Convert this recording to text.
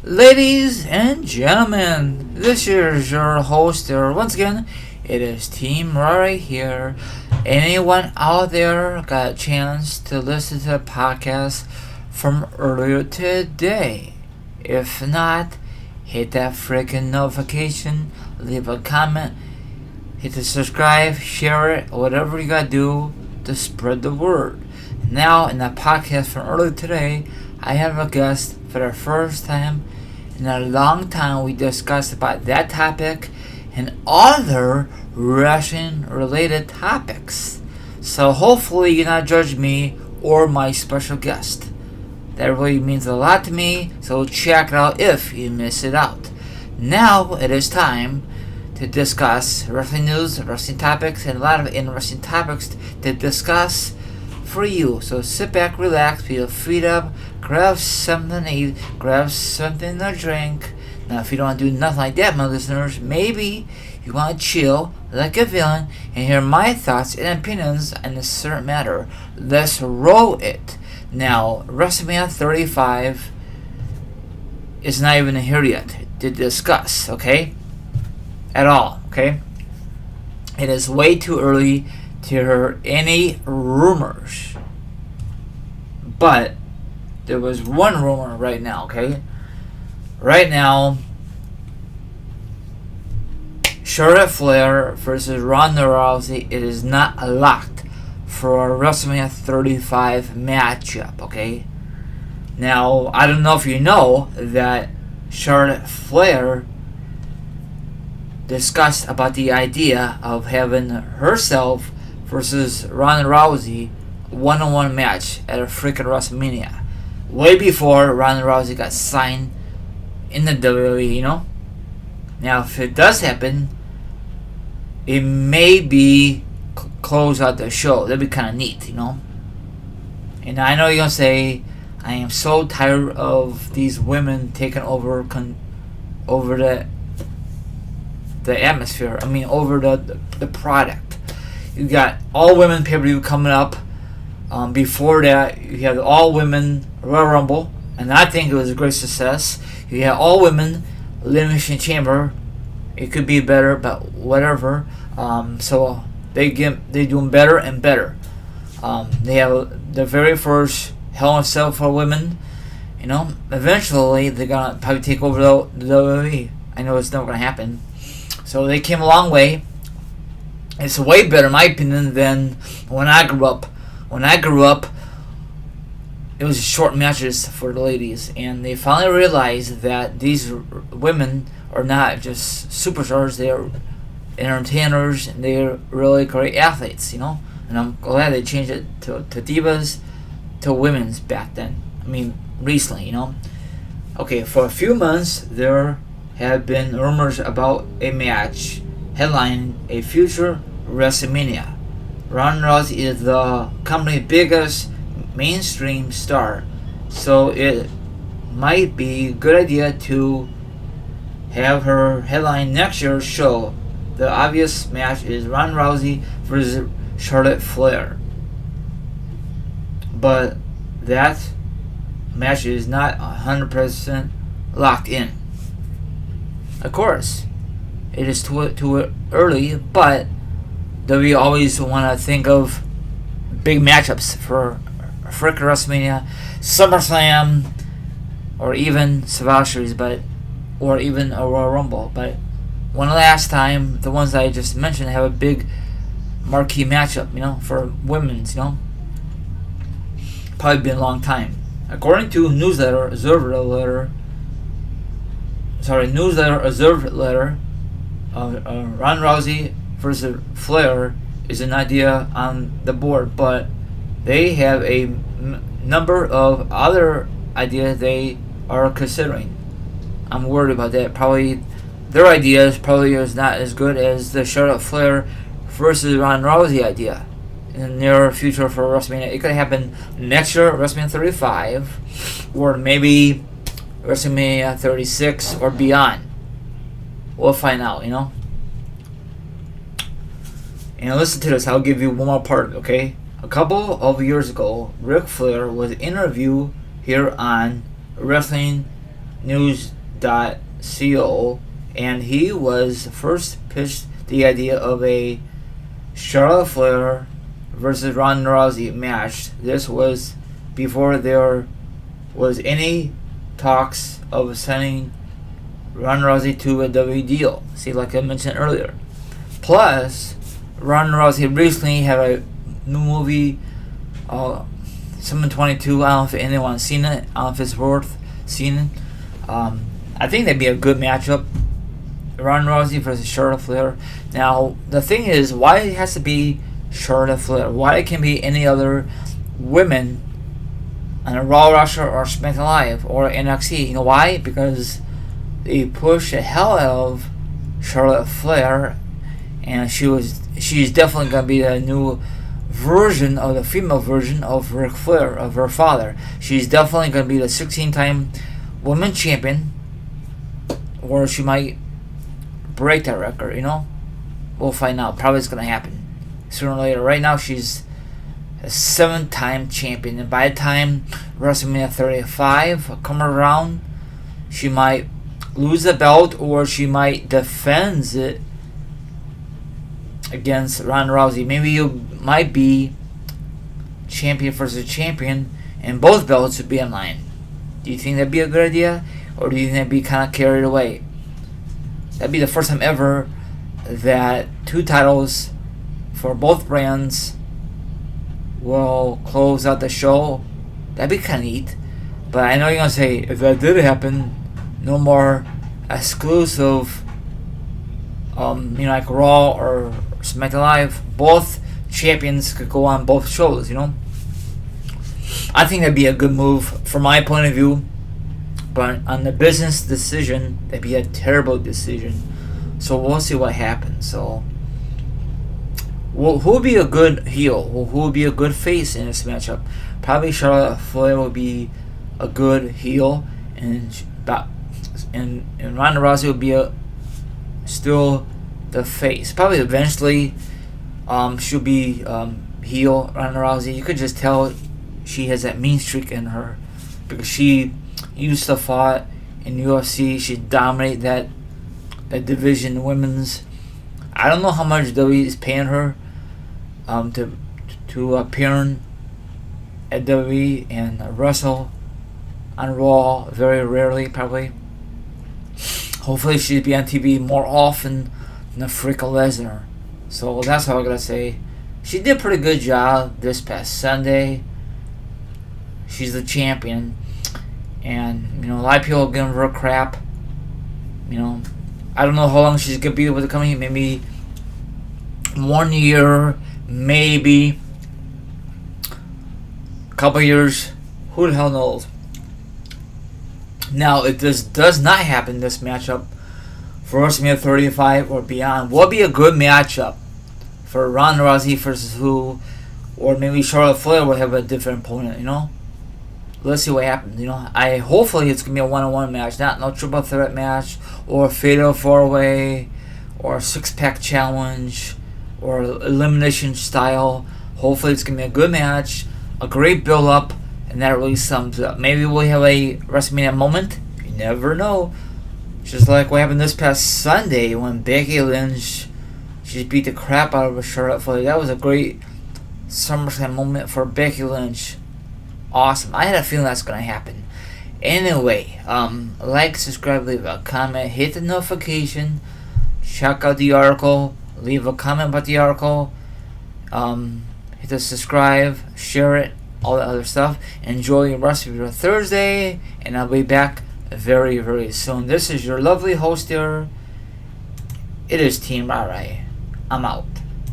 Ladies and gentlemen, this is your host there once again. It is Team Rory here. Anyone out there got a chance to listen to the podcast from earlier today? If not, hit that freaking notification, leave a comment, hit the subscribe, share it, whatever you gotta do to spread the word. Now, in the podcast from earlier today, I have a guest for the first time in a long time. We discussed about that topic and other wrestling related topics. So hopefully you not judge me or my special guest. That really means a lot to me, so check it out if you miss it out. Now it is time to discuss wrestling news, wrestling topics, and a lot of interesting topics to discuss for you. So sit back, relax, put your feet up, grab something to eat, grab something to drink. Now, if you don't want to do nothing like that, my listeners, maybe you want to chill like a villain and hear my thoughts and opinions on a certain matter. Let's roll it. Now, WrestleMania 35 is not even here yet to discuss, okay? At all, okay? It is way too early to hear any rumors. But there was one rumor right now, okay? Right now, Charlotte Flair versus Ronda Rousey, it is not locked for a WrestleMania 35 matchup, okay? Now, I don't know if you know that Charlotte Flair discussed about the idea of having herself versus Ronda Rousey one-on-one match at a freaking WrestleMania. Way before Ronda Rousey got signed in the WWE, you know? Now, if it does happen, it may be close out the show. That'd be kind of neat, you know? And I know you're going to say, I am so tired of these women taking over over the atmosphere. I mean, over the product. You got all women pay-per-view coming up. Before that, you had all women Royal Rumble, and I think it was a great success. You had all women Elimination Chamber. It could be better, but whatever. So they doing better and better. They have the very first Hell in a Cell for women. You know, eventually they're gonna probably take over the WWE. I know it's never gonna happen. So they came a long way. It's way better, in my opinion, than when I grew up. When I grew up, it was short matches for the ladies, and they finally realized that these women are not just superstars; they are entertainers, and they are really great athletes, you know. And I'm glad they changed it to divas, to women's back then. I mean, recently, you know. Okay, for a few months there have been rumors about a match headlining a future WrestleMania. Ronda Rousey is the company's biggest mainstream star, so it might be a good idea to have her headline next year's show. The obvious match is Ronda Rousey versus Charlotte Flair, but that match is not 100% locked in. Of course, it is too early, but we always want to think of big matchups for freaking WrestleMania, SummerSlam, or even Survivor Series, or even a Royal Rumble. But one last time, the ones I just mentioned have a big marquee matchup, you know, for women's, you know. Probably been a long time. According to Newsletter Observer Letter, Ronda Rousey versus Flair is an idea on the board, but they have a number of other ideas they are considering. I'm worried about that. Probably their ideas probably is not as good as the Charlotte Flair versus Ronda Rousey idea in the near future for WrestleMania. It could happen next year, WrestleMania 35, or maybe WrestleMania 36 or beyond. We'll find out, you know. And listen to this, I'll give you one more part, okay? A couple of years ago, Ric Flair was interviewed here on Wrestling news.co, and he was first pitched the idea of a Charlotte Flair versus Ronda Rousey match. This was before there was any talks of signing Ronda Rousey to a WWE deal. See, like I mentioned earlier. Plus, Ronda Rousey recently had a new movie, Summon 22. I don't know if anyone's seen it. I don't know if it's worth seeing it. I think that'd be a good matchup. Ronda Rousey versus Charlotte Flair. Now, the thing is, why it has to be Charlotte Flair? Why it can be any other women on a Raw roster or SmackDown Live or NXT? You know why? Because they push the hell out of Charlotte Flair, and she's definitely gonna be the new version of the female version of Ric Flair, of her father. She's definitely gonna be the 16-time women's champion, or she might break that record. You know, we'll find out. Probably it's gonna happen sooner or later. Right now, she's a 7-time champion, and by the time WrestleMania 35 come around, she might lose the belt, or she might defend it against Ronda Rousey. Maybe you might be champion versus champion, and both belts would be in line. Do you think that'd be a good idea, or do you think that'd be kind of carried away? That'd be the first time ever that 2 titles for both brands will close out the show. That'd be kind of neat. But I know you're gonna say, if that did happen, no more exclusive, like Raw or SmackDown Live. Both champions could go on both shows. You know, I think that'd be a good move from my point of view. But on the business decision, that'd be a terrible decision. So we'll see what happens. So, who would be a good heel? Who would be a good face in this matchup? Probably Charlotte Flair would be a good heel, and Ronda Rousey would be still the face. Probably eventually, she'll be heel. Ronda Rousey. You could just tell she has that mean streak in her, because she used to fought in UFC. She dominated that division, women's. I don't know how much WWE is paying her to appear at WWE and wrestle on Raw very rarely, probably. Hopefully she'd be on TV more often than freaking Lesnar. So that's all I gotta say. She did a pretty good job this past Sunday. She's the champion. And, a lot of people are giving her crap. I don't know how long she's going to be with the company. Maybe 1 year, maybe a couple years. Who the hell knows? Now, if this does not happen, this matchup for WrestleMania 35 or beyond, will be a good matchup for Ronda Rousey versus who, or maybe Charlotte Flair will have a different opponent, Let's see what happens, hopefully it's going to be a one-on-one match, not no triple threat match, or a fatal 4-way, or a 6-pack challenge, or elimination style. Hopefully it's going to be a good match, a great build-up, and that really sums it up. Maybe we'll have a WrestleMania moment. You never know. Just like what happened this past Sunday when Becky Lynch, she beat the crap out of Charlotte Flair. That was a great SummerSlam moment for Becky Lynch. Awesome. I had a feeling that's going to happen. Anyway, like, subscribe, leave a comment, hit the notification, check out the article, leave a comment about the article, hit the subscribe, share it, all that other stuff. Enjoy the rest of your Thursday, and I'll be back very, very soon. This is your lovely host here. It is Team Rai. I'm out.